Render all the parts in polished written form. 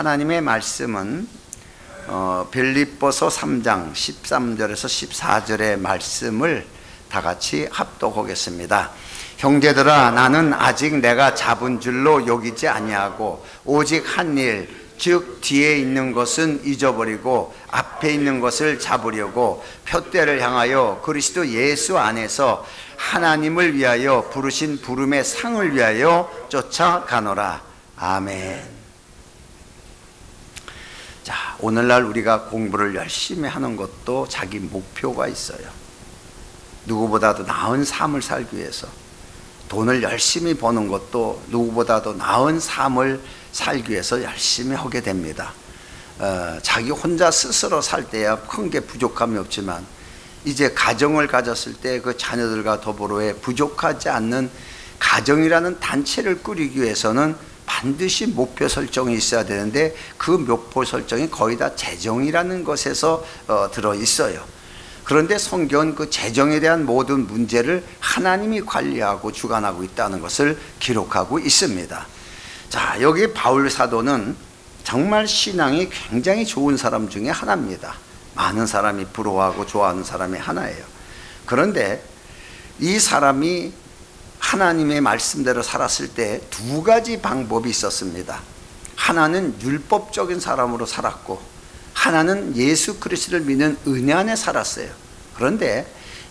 하나님의 말씀은 빌립보서 3장 13절에서 14절의 말씀을 다 같이 합독하겠습니다. 형제들아, 나는 아직 내가 잡은 줄로 여기지 아니하고 오직 한 일, 즉 뒤에 있는 것은 잊어버리고 앞에 있는 것을 잡으려고 표대를 향하여 그리스도 예수 안에서 하나님을 위하여 부르신 부름의 상을 위하여 쫓아가노라. 아멘. 자, 오늘날 우리가 공부를 열심히 하는 것도 자기 목표가 있어요. 누구보다도 나은 삶을 살기 위해서. 돈을 열심히 버는 것도 누구보다도 나은 삶을 살기 위해서 열심히 하게 됩니다. 자기 혼자 스스로 살 때야 큰 게 부족함이 없지만 이제 가정을 가졌을 때 그 자녀들과 더불어에 부족하지 않는 가정이라는 단체를 꾸리기 위해서는 반드시 목표 설정이 있어야 되는데 그 목표 설정이 거의 다 재정이라는 것에서 들어 있어요. 그런데 성경은 그 재정에 대한 모든 문제를 하나님이 관리하고 주관하고 있다는 것을 기록하고 있습니다. 자, 여기 바울 사도는 정말 신앙이 굉장히 좋은 사람 중에 하나입니다. 많은 사람이 부러워하고 좋아하는 사람이 하나예요. 그런데 이 사람이 하나님의 말씀대로 살았을 때 두 가지 방법이 있었습니다. 하나는 율법적인 사람으로 살았고 하나는 예수 그리스도를 믿는 은혜 안에 살았어요. 그런데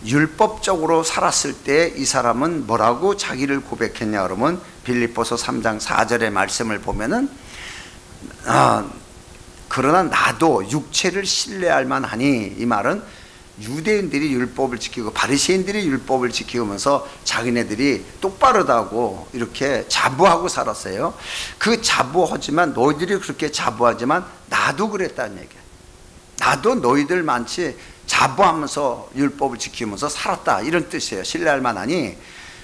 율법적으로 살았을 때 이 사람은 뭐라고 자기를 고백했냐 그러면 빌립보서 3장 4절의 말씀을 보면은 그러나 나도 육체를 신뢰할 만하니, 이 말은 유대인들이 율법을 지키고 바리새인들이 율법을 지키면서 자기네들이 똑바르다고 이렇게 자부하고 살았어요. 그 자부하지만 너희들이 그렇게 자부하지만 나도 그랬다는 얘기야. 나도 너희들 많이 자부하면서 율법을 지키면서 살았다, 이런 뜻이에요. 신뢰할 만하니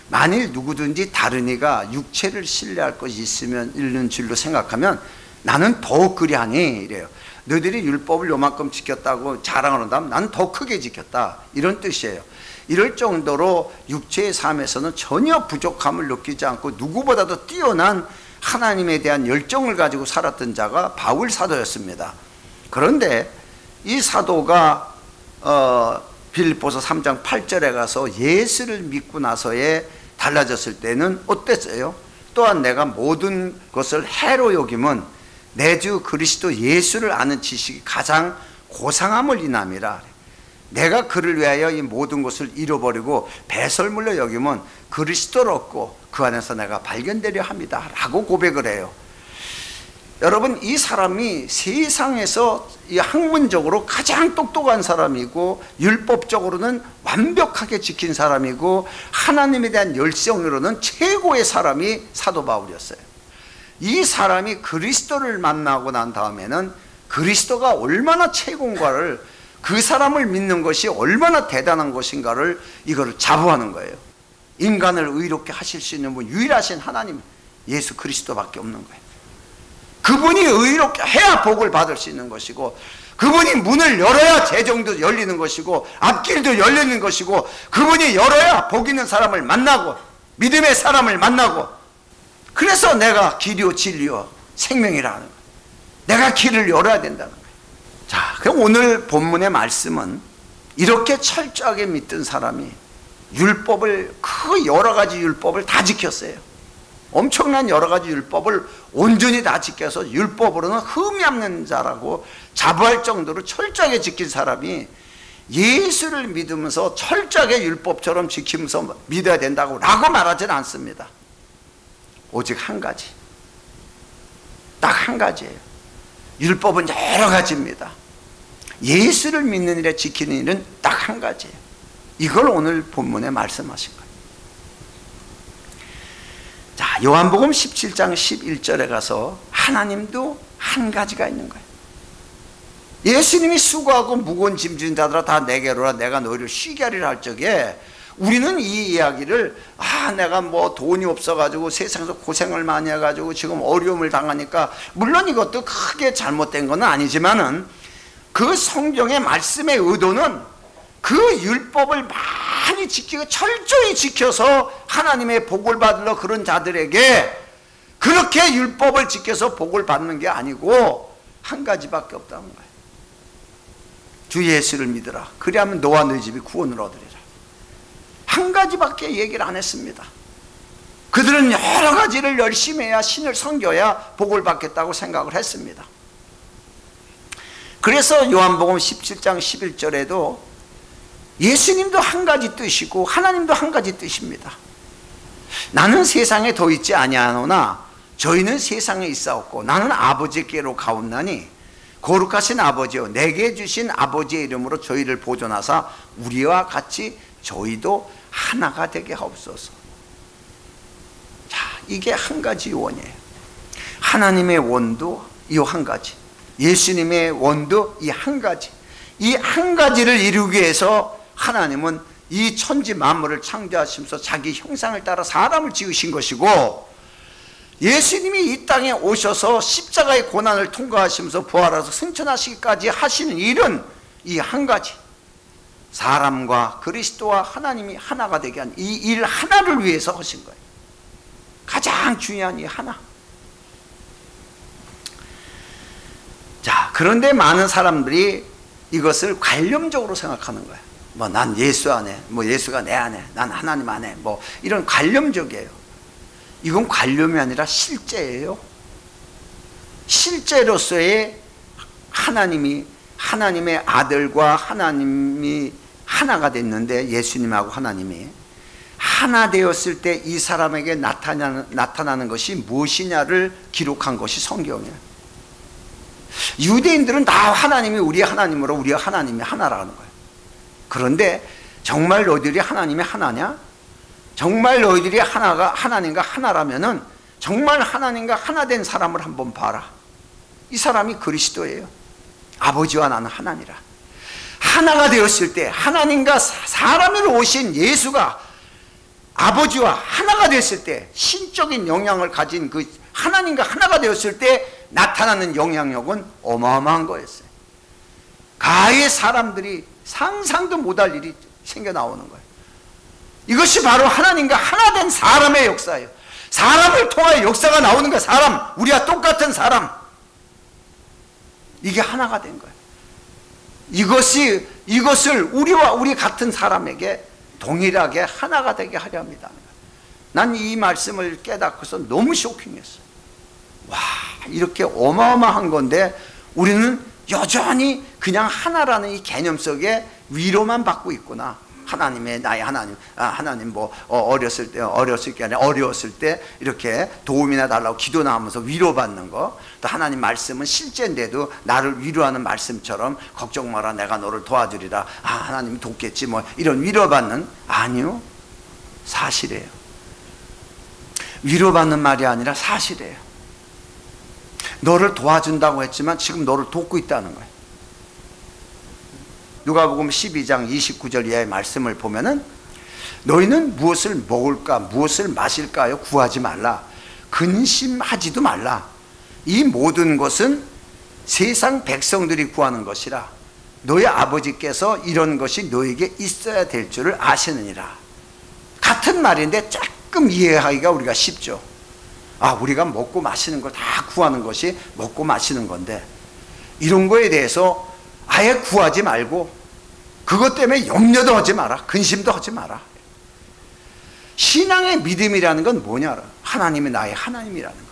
만일 누구든지 다른 이가 육체를 신뢰할 것이 있으면 있는 줄로 생각하면 나는 더욱 그리하니 이래요. 너희들이 율법을 요만큼 지켰다고 자랑을 한다면 나는 더 크게 지켰다, 이런 뜻이에요. 이럴 정도로 육체의 삶에서는 전혀 부족함을 느끼지 않고 누구보다도 뛰어난 하나님에 대한 열정을 가지고 살았던 자가 바울 사도였습니다. 그런데 이 사도가 빌립보서 3장 8절에 가서 예수를 믿고 나서에 달라졌을 때는 어땠어요? 또한 내가 모든 것을 해로 여김은 내 주 그리스도 예수를 아는 지식이 가장 고상함을 인함이라. 내가 그를 위하여 이 모든 것을 잃어버리고 배설물로 여기면 그리스도를 얻고 그 안에서 내가 발견되려 합니다 라고 고백을 해요. 여러분, 이 사람이 세상에서 이 학문적으로 가장 똑똑한 사람이고 율법적으로는 완벽하게 지킨 사람이고 하나님에 대한 열성으로는 최고의 사람이 사도 바울이었어요. 이 사람이 그리스도를 만나고 난 다음에는 그리스도가 얼마나 최고인가를, 그 사람을 믿는 것이 얼마나 대단한 것인가를 이거를 자부하는 거예요. 인간을 의롭게 하실 수 있는 분 유일하신 하나님 예수 그리스도밖에 없는 거예요. 그분이 의롭게 해야 복을 받을 수 있는 것이고 그분이 문을 열어야 재정도 열리는 것이고 앞길도 열리는 것이고 그분이 열어야 복 있는 사람을 만나고 믿음의 사람을 만나고, 그래서 내가 길이요 진리요 생명이라는 거예요. 내가 길을 열어야 된다는 거예요. 자, 그럼 오늘 본문의 말씀은 이렇게 철저하게 믿던 사람이 율법을, 그 여러 가지 율법을 다 지켰어요. 엄청난 여러 가지 율법을 온전히 다 지켜서 율법으로는 흠이 없는 자라고 자부할 정도로 철저하게 지킨 사람이 예수를 믿으면서 철저하게 율법처럼 지키면서 믿어야 된다고 라고 말하지는 않습니다. 오직 한 가지, 딱 한 가지예요. 율법은 여러 가지입니다. 예수를 믿는 일에 지키는 일은 딱 한 가지예요. 이걸 오늘 본문에 말씀하신 거예요. 자, 요한복음 17장 11절에 가서 하나님도 한 가지가 있는 거예요. 예수님이 수고하고 무거운 짐 지는 자들아 다 내게로 오라, 내가 너희를 쉬게 하리라 할 적에 우리는 이 이야기를 내가 뭐 돈이 없어가지고 세상에서 고생을 많이 해가지고 지금 어려움을 당하니까, 물론 이것도 크게 잘못된 건 아니지만은 그 성경의 말씀의 의도는 그 율법을 많이 지키고 철저히 지켜서 하나님의 복을 받으러 그런 자들에게 그 그렇게 율법을 지켜서 복을 받는 게 아니고 한 가지밖에 없다는 거예요. 주 예수를 믿으라. 그리하면 너와 너희 집이 구원을 얻으리라. 한 가지밖에 얘기를 안 했습니다. 그들은 여러 가지를 열심히 해야, 신을 섬겨야 복을 받겠다고 생각을 했습니다. 그래서 요한복음 17장 11절에도 예수님도 한 가지 뜻이고 하나님도 한 가지 뜻입니다. 나는 세상에 더 있지 아니하노나 저희는 세상에 있사옵고 나는 아버지께로 가옵나니 거룩하신 아버지여 내게 주신 아버지의 이름으로 저희를 보존하사 우리와 같이 저희도 하나가 되게 하옵소서. 자, 이게 한 가지 원이에요. 하나님의 원도 이 한 가지, 예수님의 원도 이 한 가지. 이 한 가지를 이루기 위해서 하나님은 이 천지 만물을 창조하시면서 자기 형상을 따라 사람을 지으신 것이고, 예수님이 이 땅에 오셔서 십자가의 고난을 통과하시면서 부활하셔서 승천하시기까지 하시는 일은 이 한 가지, 사람과 그리스도와 하나님이 하나가 되게 한 이 일 하나를 위해서 하신 거예요. 가장 중요한 이 하나. 자, 그런데 많은 사람들이 이것을 관념적으로 생각하는 거예요. 뭐 난 예수 안에, 뭐 예수가 내 안에, 난 하나님 안에, 뭐 이런 관념적이에요. 이건 관념이 아니라 실제예요. 실제로서의 하나님이, 하나님의 아들과 하나님이 하나가 됐는데, 예수님하고 하나님이 하나 되었을 때 이 사람에게 나타나는 것이 무엇이냐를 기록한 것이 성경이에요. 유대인들은 다 하나님이 우리의 하나님으로, 우리의 하나님이 하나라는 거예요. 그런데 정말 너희들이 하나님의 하나냐? 정말 너희들이 하나님과 하나라면은 정말 하나님과 하나 된 사람을 한번 봐라. 이 사람이 그리스도예요. 아버지와 나는 하나니라. 하나가 되었을 때, 하나님과 사람으로 오신 예수가 아버지와 하나가 됐을 때, 신적인 영향을 가진 그 하나님과 하나가 되었을 때 나타나는 영향력은 어마어마한 거였어요. 가히 사람들이 상상도 못할 일이 생겨 나오는 거예요. 이것이 바로 하나님과 하나 된 사람의 역사예요. 사람을 통하여 역사가 나오는 거예요. 사람, 우리와 똑같은 사람, 이게 하나가 된 거예요. 이것을 우리와 우리 같은 사람에게 동일하게 하나가 되게 하려 합니다. 난 이 말씀을 깨닫고서 너무 쇼킹했어요. 와, 이렇게 어마어마한 건데 우리는 여전히 그냥 하나라는 이 개념 속에 위로만 받고 있구나. 하나님의 나의 하나님, 하나님 뭐 어렸을 게 아니라 어려웠을 때 이렇게 도움이나 달라고 기도 나오면서 위로받는 거, 또 하나님 말씀은 실제인데도 나를 위로하는 말씀처럼 걱정 마라, 내가 너를 도와주리라, 하나님이 돕겠지, 뭐 이런 위로받는, 아니요, 사실이에요. 위로받는 말이 아니라 사실이에요. 너를 도와준다고 했지만 지금 너를 돕고 있다는 거예요. 누가복음 12장 29절 이하의 말씀을 보면은 너희는 무엇을 먹을까 무엇을 마실까요? 구하지 말라. 근심하지도 말라. 이 모든 것은 세상 백성들이 구하는 것이라. 너희 아버지께서 이런 것이 너에게 있어야 될 줄을 아시느니라. 같은 말인데 조금 이해하기가 우리가 쉽죠. 우리가 먹고 마시는 걸 다 구하는 것이 먹고 마시는 건데, 이런 거에 대해서 아예 구하지 말고 그것 때문에 염려도 하지 마라, 근심도 하지 마라. 신앙의 믿음이라는 건 뭐냐? 하나님이 나의 하나님이라는 거예요.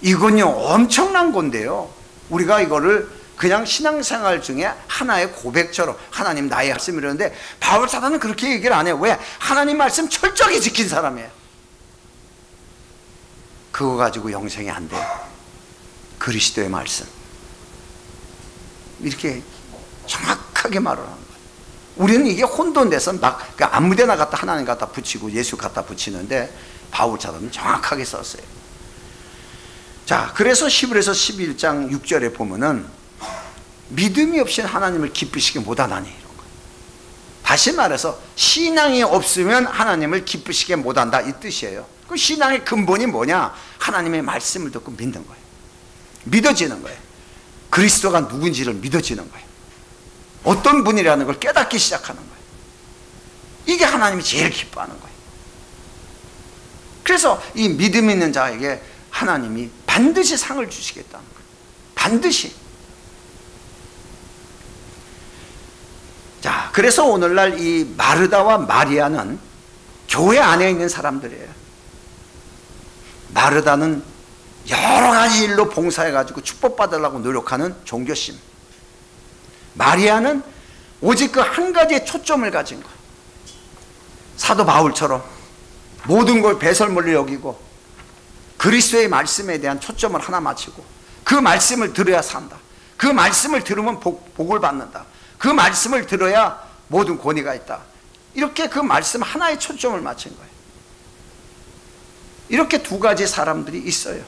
이건요 엄청난 건데요, 우리가 이거를 그냥 신앙생활 중에 하나의 고백처럼 하나님 나의 말씀 이러는데, 바울 사도는 그렇게 얘기를 안 해요. 왜? 하나님 말씀 철저히 지킨 사람이에요. 그거 가지고 영생이 안 돼요. 그리스도의 말씀 이렇게 정확하게 말을 하는 거예요. 우리는 이게 혼돈돼서 막 아무데나 갖다 하나님 갖다 붙이고 예수 갖다 붙이는데, 바울 사도는 정확하게 썼어요. 자, 그래서 히브리서 11장 6절에 보면은 믿음이 없이 하나님을 기쁘시게 못하나니, 이런 거예요. 다시 말해서 신앙이 없으면 하나님을 기쁘시게 못한다, 이 뜻이에요. 그 신앙의 근본이 뭐냐? 하나님의 말씀을 듣고 믿는 거예요. 믿어지는 거예요. 그리스도가 누군지를 믿어지는 거예요. 어떤 분이라는 걸 깨닫기 시작하는 거예요. 이게 하나님이 제일 기뻐하는 거예요. 그래서 이 믿음 있는 자에게 하나님이 반드시 상을 주시겠다는 거예요. 반드시. 자, 그래서 오늘날 이 마르다와 마리아는 교회 안에 있는 사람들이에요. 마르다는 여러 가지 일로 봉사해가지고 축복받으려고 노력하는 종교심. 마리아는 오직 그 한 가지의 초점을 가진 거. 사도 바울처럼 모든 걸 배설물로 여기고 그리스도의 말씀에 대한 초점을 하나 맞추고 그 말씀을 들어야 산다. 그 말씀을 들으면 복을 받는다. 그 말씀을 들어야 모든 권위가 있다. 이렇게 그 말씀 하나에 초점을 맞춘 거예요. 이렇게 두 가지 사람들이 있어요.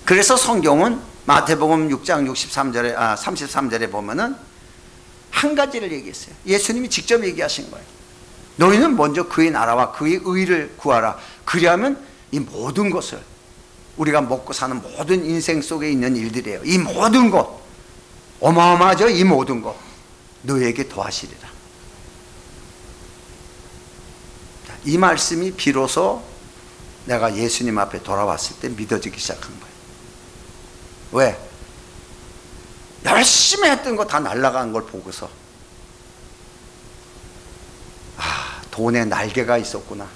그래서 성경은 마태복음 6장 33절에 보면은 한 가지를 얘기했어요. 예수님이 직접 얘기하신 거예요. 너희는 먼저 그의 나라와 그의 의를 구하라. 그리하면 이 모든 것을, 우리가 먹고 사는 모든 인생 속에 있는 일들이에요. 이 모든 것, 어마어마하죠. 이 모든 것 너희에게 더하시리라. 이 말씀이 비로소 내가 예수님 앞에 돌아왔을 때 믿어지기 시작한 거예요. 왜? 열심히 했던 거 다 날아간 걸 보고서 돈에 날개가 있었구나.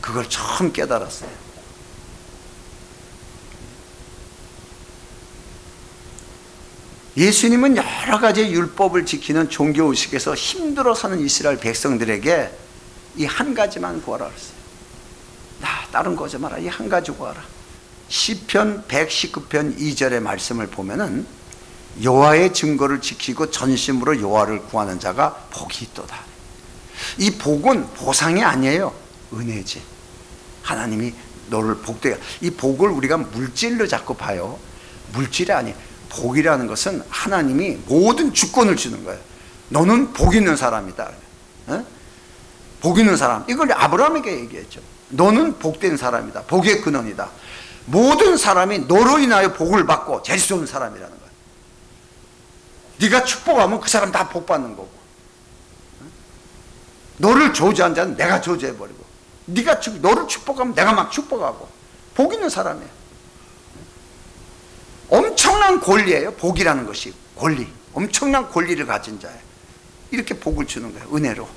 그걸 처음 깨달았어요. 예수님은 여러 가지 율법을 지키는 종교의식에서 힘들어 사는 이스라엘 백성들에게 이 한 가지만 구하라 그랬어요. 다른 거 하지 마라. 이 한 가지 구하라. 시편 119편 2절의 말씀을 보면은 여호와의 증거를 지키고 전심으로 여호와를 구하는 자가 복이 있도다. 이 복은 보상이 아니에요. 은혜지. 하나님이 너를 복되게. 이 복을 우리가 물질로 자꾸 봐요. 물질이 아니에요. 복이라는 것은 하나님이 모든 주권을 주는 거예요. 너는 복 있는 사람이다. 복 있는 사람. 이걸 아브라함에게 얘기했죠. 너는 복된 사람이다. 복의 근원이다. 모든 사람이 너로 인하여 복을 받고 제일 좋은 사람이라는 거예요. 네가 축복하면 그 사람 다 복 받는 거고, 너를 저주한 자는 내가 저주해버리고, 너를 축복하면 내가 막 축복하고, 복 있는 사람이에요. 엄청난 권리예요. 복이라는 것이 권리. 엄청난 권리를 가진 자예요. 이렇게 복을 주는 거예요. 은혜로.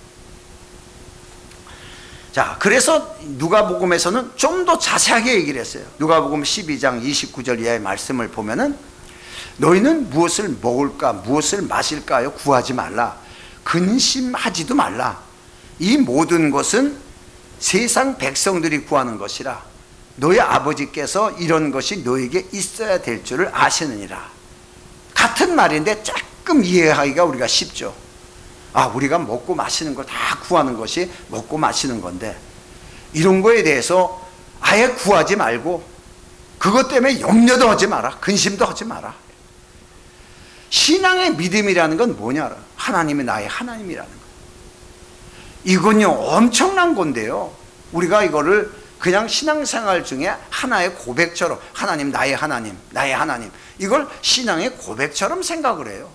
자, 그래서 누가복음에서는 좀 더 자세하게 얘기를 했어요. 누가복음 12장 29절 이하의 말씀을 보면은 너희는 무엇을 먹을까 무엇을 마실까요? 구하지 말라. 근심하지도 말라. 이 모든 것은 세상 백성들이 구하는 것이라 너희 아버지께서 이런 것이 너에게 있어야 될 줄을 아시느니라. 같은 말인데 조금 이해하기가 우리가 쉽죠. 우리가 먹고 마시는 걸 다 구하는 것이 먹고 마시는 건데, 이런 거에 대해서 아예 구하지 말고 그것 때문에 염려도 하지 마라. 근심도 하지 마라. 신앙의 믿음이라는 건 뭐냐? 하나님이 나의 하나님이라는 거. 이건요 엄청난 건데요, 우리가 이거를 그냥 신앙생활 중에 하나의 고백처럼, 하나님 나의 하나님, 나의 하나님, 이걸 신앙의 고백처럼 생각을 해요.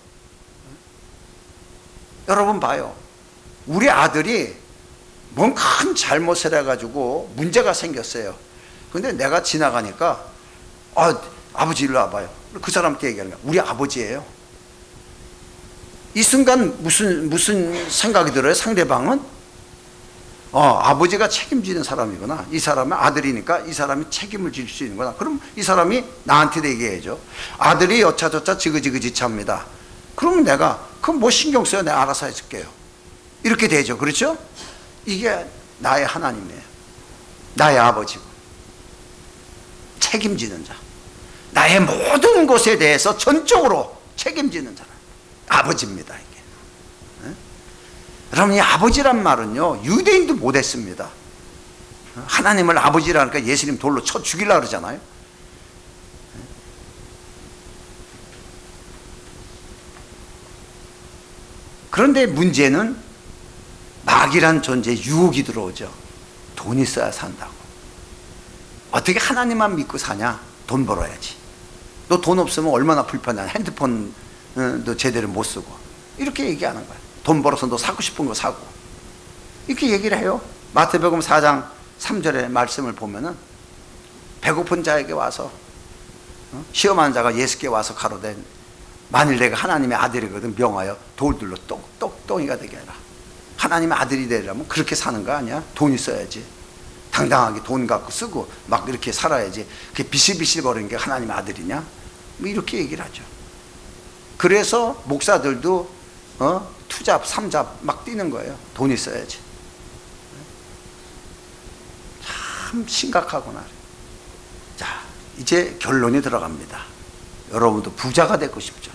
여러분 봐요. 우리 아들이 뭔 큰 잘못을 해가지고 문제가 생겼어요. 근데 내가 지나가니까 아버지 일로 와봐요. 그 사람한테 얘기하는 거야. 우리 아버지예요. 이 순간 무슨 생각이 들어요? 상대방은 아버지가 책임지는 사람이구나. 이 사람은 아들이니까 이 사람이 책임을 질 수 있는구나. 그럼 이 사람이 나한테 얘기해야죠. 아들이 여차저차 지그지그지차입니다. 그러면 내가 그럼 뭐 신경 써요? 내가 알아서 해줄게요. 이렇게 되죠. 그렇죠? 이게 나의 하나님이에요. 나의 아버지고 책임지는 자, 나의 모든 것에 대해서 전적으로 책임지는 사람, 아버지입니다. 이게. 여러분, 이 아버지란 말은요 유대인도 못했습니다. 하나님을 아버지라니까 예수님 돌로 쳐 죽이려고 그러잖아요. 그런데 문제는 마귀란 존재에 유혹이 들어오죠. 돈 있어야 산다고. 어떻게 하나님만 믿고 사냐? 돈 벌어야지. 너 돈 없으면 얼마나 불편해. 핸드폰도 제대로 못 쓰고. 이렇게 얘기하는 거야. 돈 벌어서 너 사고 싶은 거 사고. 이렇게 얘기를 해요. 마태복음 4장 3절의 말씀을 보면은 배고픈 자에게 와서 시험하는 자가 예수께 와서 가로되 만일 내가 하나님의 아들이거든 명하여 돌들로 똑똑똥이가 되게 해라. 하나님의 아들이 되려면 그렇게 사는 거 아니야? 돈 있어야지. 당당하게 돈 갖고 쓰고 막 이렇게 살아야지. 그게 비실비실 거리는 게 하나님의 아들이냐? 뭐 이렇게 얘기를 하죠. 그래서 목사들도 투잡, 삼잡 막 뛰는 거예요. 돈 있어야지. 참 심각하구나. 자, 이제 결론이 들어갑니다. 여러분도 부자가 되고 싶죠?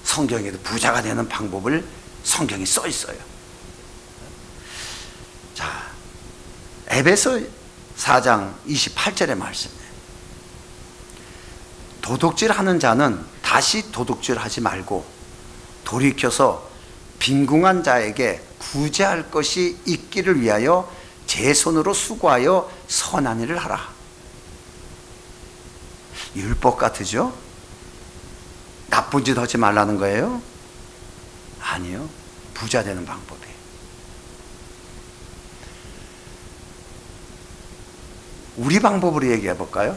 성경에도 부자가 되는 방법을 성경이 써 있어요. 자, 에베소 4장 28절의 말씀이에요. 도둑질하는 자는 다시 도둑질하지 말고 돌이켜서 빈궁한 자에게 구제할 것이 있기를 위하여 제 손으로 수고하여 선한 일을 하라. 율법 같으죠? 나쁜 짓 하지 말라는 거예요? 아니요. 부자 되는 방법이에요. 우리 방법으로 얘기해 볼까요?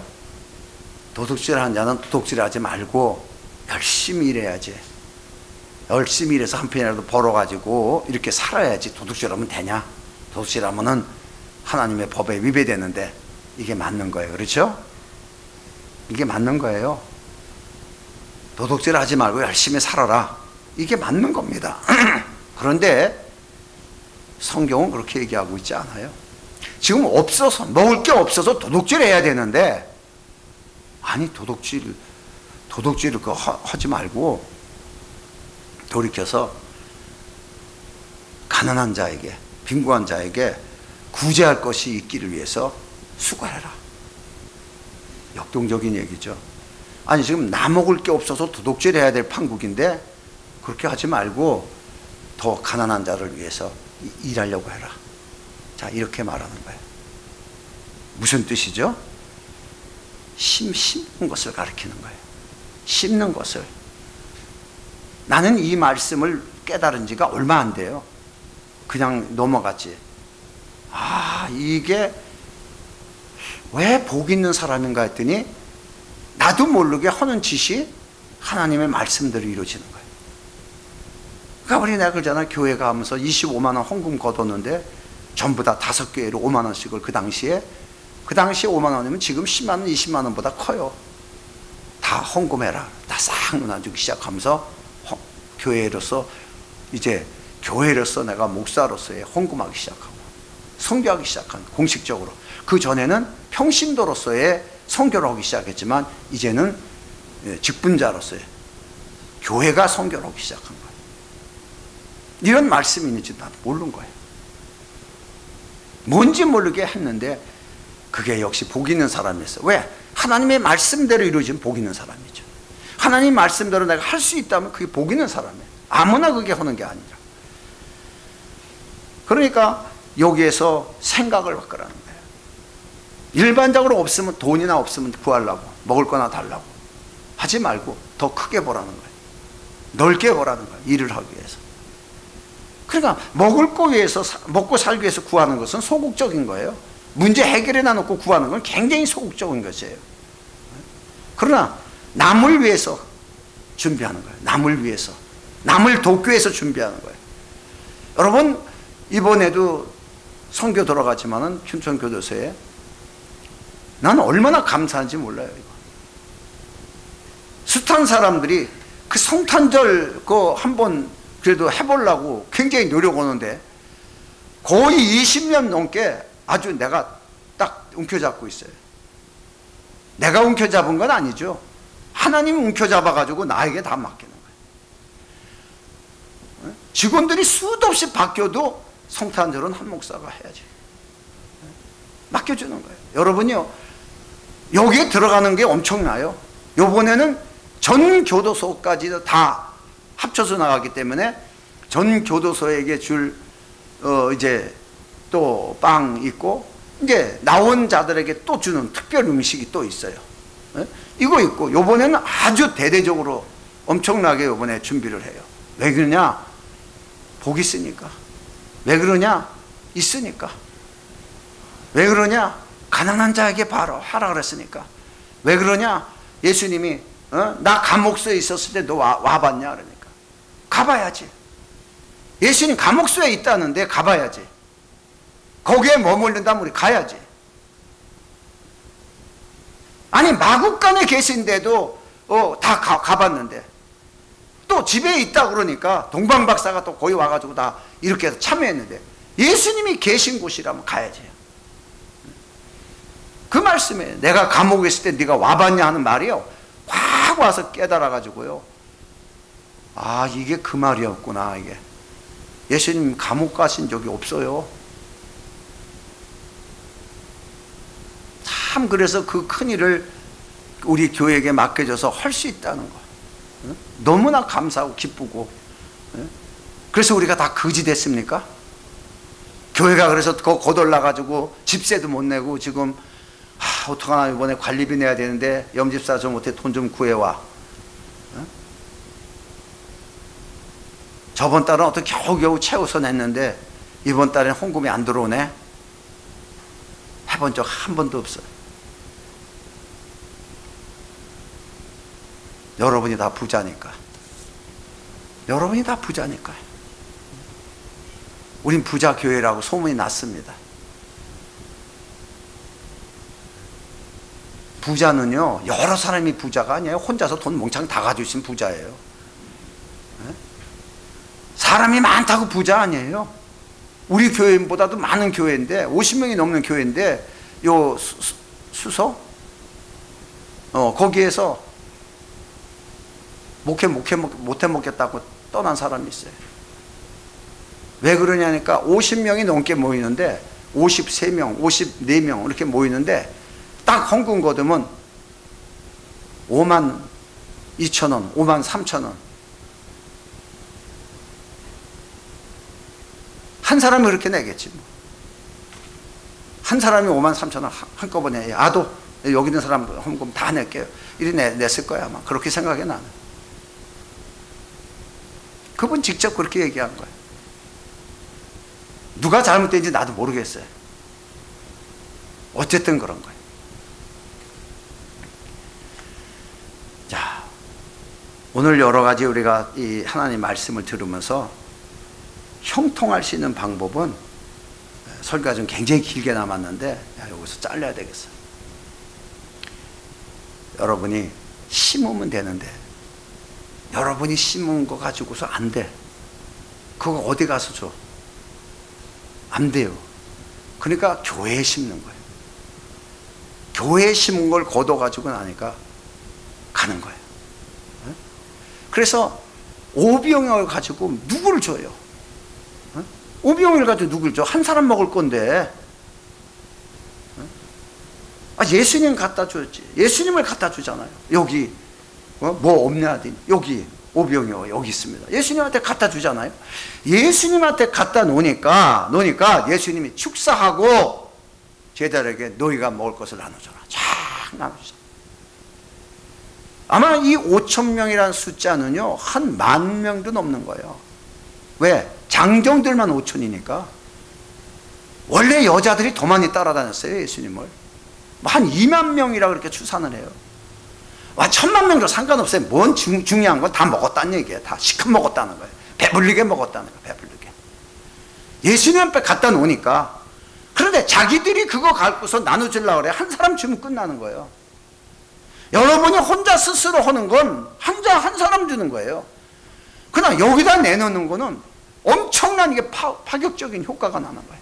도둑질하는 자는 도둑질하지 말고 열심히 일해야지. 열심히 일해서 한 푼이라도 벌어가지고 이렇게 살아야지. 도둑질하면 되냐? 도둑질하면은 하나님의 법에 위배되는데 이게 맞는 거예요. 그렇죠? 이게 맞는 거예요. 도둑질하지 말고 열심히 살아라. 이게 맞는 겁니다. 그런데 성경은 그렇게 얘기하고 있지 않아요. 지금 없어서, 먹을 게 없어서 도둑질해야 되는데, 아니 도둑질을 하지 말고 돌이켜서 가난한 자에게, 빈곤한 자에게 구제할 것이 있기를 위해서 수고해라. 역동적인 얘기죠. 아니 지금 나 먹을 게 없어서 도둑질해야 될 판국인데 그렇게 하지 말고 더 가난한 자를 위해서 일하려고 해라. 자, 이렇게 말하는 거예요. 무슨 뜻이죠? 심는 것을 가리키는 거예요. 심는 것을. 나는 이 말씀을 깨달은 지가 얼마 안 돼요. 그냥 넘어갔지. 아, 이게 왜 복 있는 사람인가 했더니 나도 모르게 하는 짓이 하나님의 말씀대로 이루어지는 거예요. 그러니까 우리 내가 그러잖아. 교회 가면서 25만 원 헌금 걷었는데 전부 다 5교회로 5만 원씩을 그 당시에 5만 원이면 지금 10만 원, 20만 원보다 커요. 다 헌금해라. 다 싹 나누기 시작하면서 교회로서 이제 교회로서 내가 목사로서의 헌금하기 시작하고 선교하기 시작한 공식적으로. 그 전에는 평신도로서의 선교를 하기 시작했지만 이제는 직분자로서의 교회가 선교를 하기 시작한 거예요. 이런 말씀이 있는지 나도 모르는 거예요. 뭔지 모르게 했는데 그게 역시 복 있는 사람이었어요. 왜? 하나님의 말씀대로 이루어진 복 있는 사람이죠. 하나님 말씀대로 내가 할 수 있다면 그게 복 있는 사람이에요. 아무나 그게 하는 게 아니라. 그러니까 여기에서 생각을 바꾸라는 거예요. 일반적으로 없으면, 돈이나 없으면 구하려고, 먹을 거나 달라고 하지 말고 더 크게 보라는 거예요. 넓게 보라는 거예요. 일을 하기 위해서. 그러니까 먹을 거 위해서, 먹고 살기 위해서 구하는 것은 소극적인 거예요. 문제 해결해 놔놓고 구하는 건 굉장히 소극적인 것이에요. 그러나 남을 위해서 준비하는 거예요. 남을 위해서, 남을 돕기 위해서 준비하는 거예요. 여러분, 이번에도 선교 들어가지만은 춘천교도소에 나는 얼마나 감사한지 몰라요. 이거. 숱한 사람들이 그 성탄절 그 한번 그래도 해보려고 굉장히 노력하는데 거의 20년 넘게 아주 내가 딱 움켜잡고 있어요. 내가 움켜잡은 건 아니죠. 하나님 움켜잡아가지고 나에게 다 맡기는 거예요. 직원들이 수도 없이 바뀌어도 성탄절은 한 목사가 해야지. 맡겨주는 거예요. 여러분요, 여기에 들어가는 게 엄청나요. 요번에는 전 교도소까지 다 합쳐서 나가기 때문에 전 교도소에게 줄 이제 또 빵 있고 이제 나온 자들에게 또 주는 특별 음식이 또 있어요. 이거 있고 요번에는 아주 대대적으로 엄청나게 요번에 준비를 해요. 왜 그러냐? 복 있으니까. 왜 그러냐? 있으니까. 왜 그러냐? 가난한 자에게 바로 하라 그랬으니까. 왜 그러냐? 예수님이 나 감옥소에 있었을 때 너 와봤냐? 그러니까 가봐야지. 예수님 감옥소에 있다는데 가봐야지. 거기에 머물른다면 우리 가야지. 아니 마국간에 계신데도 다 가봤는데 또 집에 있다 그러니까 동방박사가 또 거기 와가지고 다 이렇게 해서 참여했는데 예수님이 계신 곳이라면 가야지. 그 말씀이에요. 내가 감옥에 있을 때 네가 와봤냐 하는 말이요, 확 와서 깨달아가지고요, 아 이게 그 말이었구나. 이게 예수님 감옥 가신 적이 없어요. 참 그래서 그 큰일을 우리 교회에게 맡겨줘서 할 수 있다는 거 너무나 감사하고 기쁘고. 그래서 우리가 다 거지 됐습니까? 교회가 그래서 거덜나가지고 집세도 못 내고 지금 어떡하나 이번에 관리비 내야 되는데 염집사 좀 어떻게 돈 좀 구해와. 저번 달은 어떻게 겨우겨우 채워서 냈는데 이번 달엔 헌금이 안 들어오네. 해본 적 한 번도 없어요. 여러분이 다 부자니까. 여러분이 다 부자니까. 우린 부자 교회라고 소문이 났습니다. 부자는요 여러 사람이 부자가 아니에요. 혼자서 돈 몽창 다 가지고 있으면 부자예요. 사람이 많다고 부자 아니에요. 우리 교회보다도 많은 교회인데 50명이 넘는 교회인데 요 수서 거기에서 못해 먹겠다고 떠난 사람이 있어요. 왜 그러냐니까 50명이 넘게 모이는데 53명, 54명 이렇게 모이는데 딱 헌금 거두면 5만 2천 원, 5만 3천 원. 한 사람이 그렇게 내겠지 뭐. 한 사람이 5만 3천 원 한꺼번에 아도 여기 있는 사람 헌금 다 낼게요. 이렇게 냈을 거야 아마. 그렇게 생각해 나는. 그분 직접 그렇게 얘기한 거예요. 누가 잘못된지 나도 모르겠어요. 어쨌든 그런 거예요. 자, 오늘 여러 가지 우리가 이 하나님 말씀을 들으면서 형통할 수 있는 방법은, 설교가 좀 굉장히 길게 남았는데 여기서 잘라야 되겠어요. 여러분이 심으면 되는데 여러분이 심은 거 가지고서 안 돼. 그거 어디 가서 줘? 안 돼요. 그러니까 교회에 심는 거예요. 교회에 심은 걸 걷어가지고 나니까 가는 거예요. 그래서 오병이어를 가지고 누구를 줘요? 오병이어를 가지고 누구를 줘? 한 사람 먹을 건데. 예수님 갖다 줬지. 예수님을 갖다 주잖아요. 여기 뭐 없냐? 여기 오병이어 여기 있습니다. 예수님한테 갖다 주잖아요. 예수님한테 갖다 놓으니까 예수님이 축사하고 제자들에게 너희가 먹을 것을 나눠줘라. 쫙 나눠주잖아요. 아마 이 5천 명이라는 숫자는요 한 10,000명도 넘는 거예요. 왜? 장정들만 5천이니까. 원래 여자들이 더 많이 따라다녔어요 예수님을. 한 2만 명이라 그렇게 추산을 해요. 1,000만 명도 상관없어요. 뭔 중요한 건 다 먹었다는 얘기예요. 다 시큼 먹었다는 거예요. 배불리게 먹었다는 거예요. 배불리게. 예수님 앞에 갖다 놓으니까. 그런데 자기들이 그거 갖고서 나눠주려고 그래. 한 사람 주면 끝나는 거예요. 여러분이 혼자 스스로 하는 건 한 사람 주는 거예요. 그러나 여기다 내놓는 거는 엄청난 이게 파격적인 효과가 나는 거예요.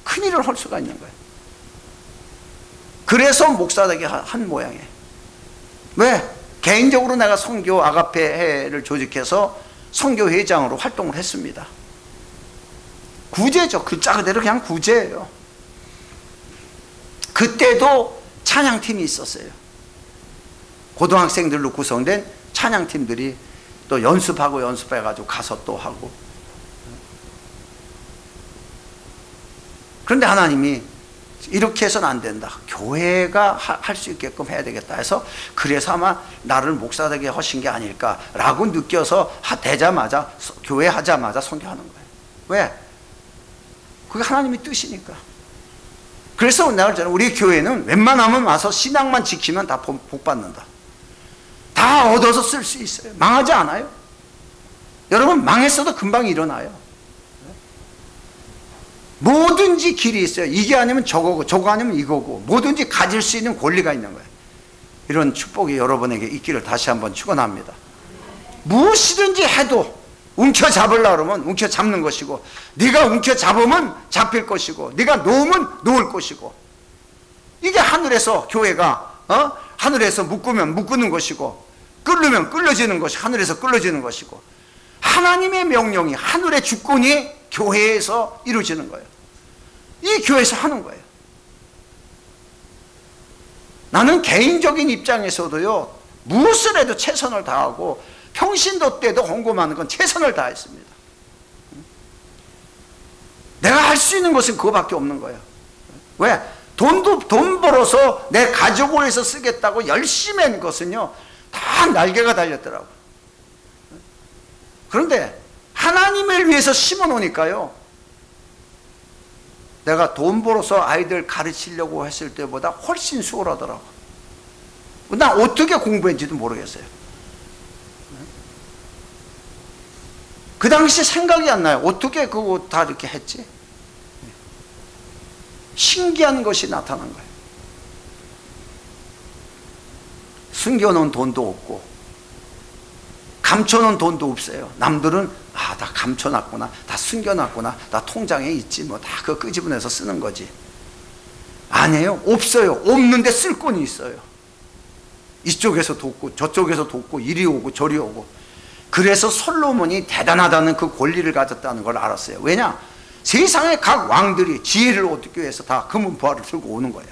큰일을 할 수가 있는 거예요. 그래서 목사되게 한 모양이에요. 왜? 개인적으로 내가 선교 아가페를 조직해서 선교회장으로 활동을 했습니다. 구제죠. 글자 그대로 그냥 구제예요. 그때도 찬양팀이 있었어요. 고등학생들로 구성된 찬양팀들이 또 연습해가지고 가서 또 하고. 그런데 하나님이 이렇게 해서는 안 된다. 교회가 할 수 있게끔 해야 되겠다 해서, 그래서 아마 나를 목사되게 하신 게 아닐까라고 느껴서 되자마자 교회 하자마자 선교하는 거예요. 왜? 그게 하나님의 뜻이니까. 그래서 내가 그랬잖아. 우리 교회는 웬만하면 와서 신앙만 지키면 다 복 받는다. 다 얻어서 쓸 수 있어요. 망하지 않아요. 여러분, 망했어도 금방 일어나요. 뭐든지 길이 있어요. 이게 아니면 저거고 저거 아니면 이거고, 뭐든지 가질 수 있는 권리가 있는 거예요. 이런 축복이 여러분에게 있기를 다시 한번 축원합니다. 무엇이든지 해도 움켜잡으려고 그러면 움켜잡는 것이고, 네가 움켜잡으면 잡힐 것이고, 네가 놓으면 놓을 것이고, 이게 하늘에서 교회가 하늘에서 묶으면 묶는 것이고, 끌르면 끌려지는 것이 하늘에서 끌려지는 것이고, 하나님의 명령이, 하늘의 주권이 교회에서 이루어지는 거예요. 이 교회에서 하는 거예요. 나는 개인적인 입장에서도요, 무엇을 해도 최선을 다하고, 평신도 때도 헌금하는 건 최선을 다했습니다. 내가 할 수 있는 것은 그거밖에 없는 거예요. 왜? 돈 벌어서 내 가족을 위해서 쓰겠다고 열심히 한 것은요, 다 날개가 달렸더라고요. 그런데 하나님을 위해서 심어 놓으니까요, 내가 돈 벌어서 아이들 가르치려고 했을 때보다 훨씬 수월하더라고요. 나 어떻게 공부했는지도 모르겠어요. 그 당시 생각이 안 나요. 어떻게 그거 다 이렇게 했지? 신기한 것이 나타난 거예요. 숨겨놓은 돈도 없고, 감춰놓은 돈도 없어요. 남들은 다 감춰놨구나, 다 숨겨놨구나, 다 통장에 있지, 뭐 다 그거 끄집어내서 쓰는 거지. 아니에요. 없어요. 없는데 쓸 돈이 있어요. 이쪽에서 돕고 저쪽에서 돕고, 이리 오고 저리 오고. 그래서 솔로몬이 대단하다는 그 권리를 가졌다는 걸 알았어요. 왜냐? 세상의 각 왕들이 지혜를 얻기 위해서 다 금은보화를 들고 오는 거예요.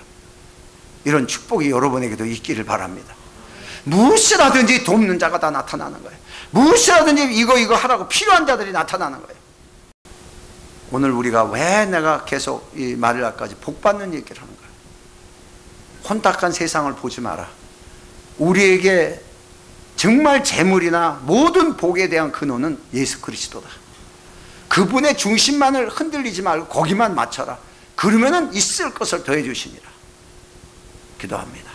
이런 축복이 여러분에게도 있기를 바랍니다. 무엇이라든지 돕는 자가 다 나타나는 거예요. 무엇이라든지 이거 하라고 필요한 자들이 나타나는 거예요. 오늘 우리가 왜 내가 계속 이 마릴라까지 복받는 얘기를 하는 거예요. 혼탁한 세상을 보지 마라. 우리에게 정말 재물이나 모든 복에 대한 근원은 예수 그리스도다. 그분의 중심만을 흔들리지 말고 거기만 맞춰라. 그러면은 있을 것을 더해 주시니라. 기도합니다.